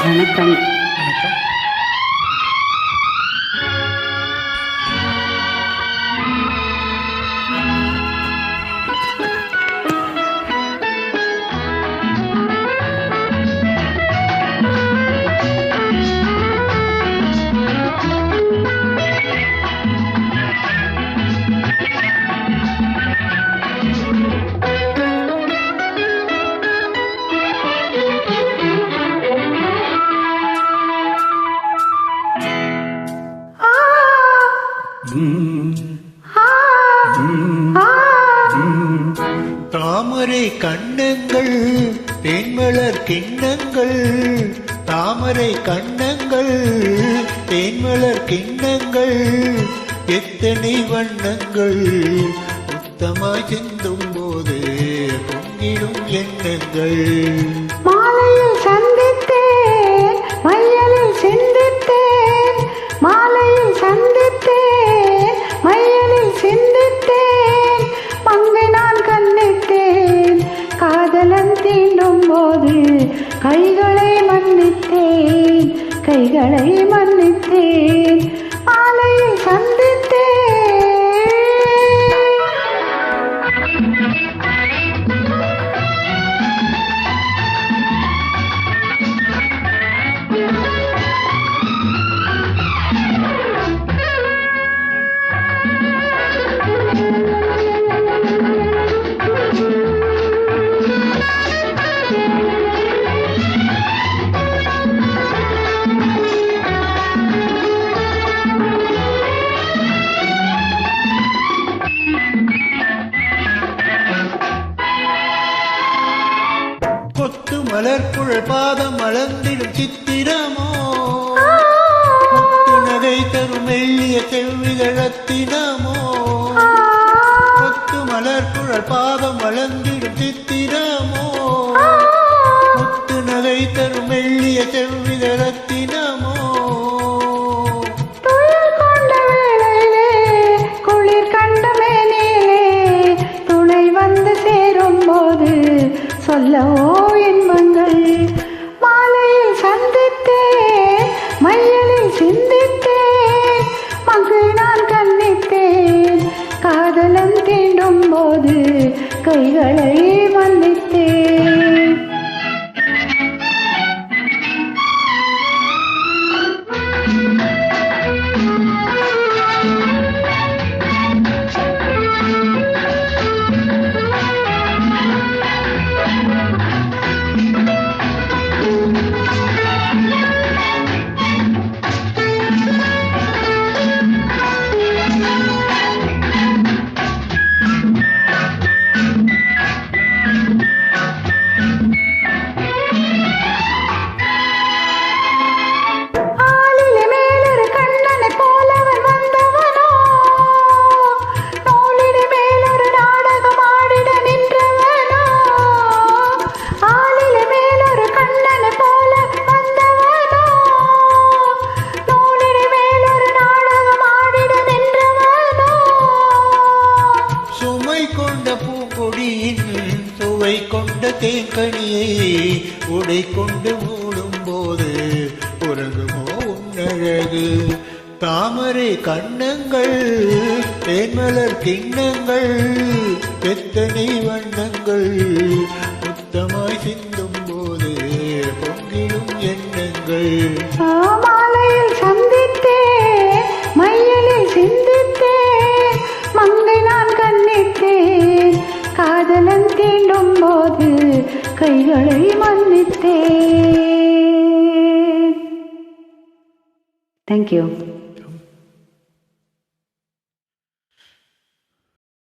வணக்கம். வணக்கம். தாமரை கண்ணங்கள் தேன்மலர் கிண்ணங்கள், தாமரை கண்ணங்கள் தேன்மலர் கிண்ணங்கள், எத்தனை வண்ணங்கள் முத்தமாய் சிந்தும் போது பொங்கிடும் எண்ணங்கள். மாலையில் சந்தித்தேன், மையலில் சிந்தித்தேன், மாலையில் சந்தித்தேன், மையலில் சிந்தித்தேன், மங்கை நான் கண்ணித்தேன், காதலன் தீண்டும் போது கைகளை மன்னித்தேன், கைகளை மன்னித்தேன், மாலையில் சந்தித்தேன். கொத்து மலர்குழல் பாதம் அளந்திடும் சித்திரமோ, முத்து நகை தரும் மெல்லிய செவ்விதழத்தினமோ, கொத்து மலர்குழல் பாதம் அளந்திடும் சித்திரமோ, முத்து நகை தரும் மெல்லிய செவ்விதழத்தினமோ. சொல்லவோ இன்பங்கள், மாலையில் சந்தித்தேன், மையலில் சிந்தித்தேன், மங்கை நான் கண்ணித்தேன், காதலன் தீண்டும் போது கைகளை மன்னித்தேன். சுவை கொண்ட தேக்கனியை உடை கொண்டு மூடும் போது உறங்குமோ உன்னழகு. தாமரை கண்ணங்கள் தேன்மலர் கிண்ணங்கள், எத்தனை வண்ணங்கள் முத்தமாய் சிந்தும் போது பொங்கிடும் எண்ணங்கள். மாலையில் சந்தித்தேன், மையலில் சிந்தித்தேன், மங்கை நான் கண்ணித்தேன், காதலன் தீண்டும் போது கைகளை மன்னித்தேன். Thank you.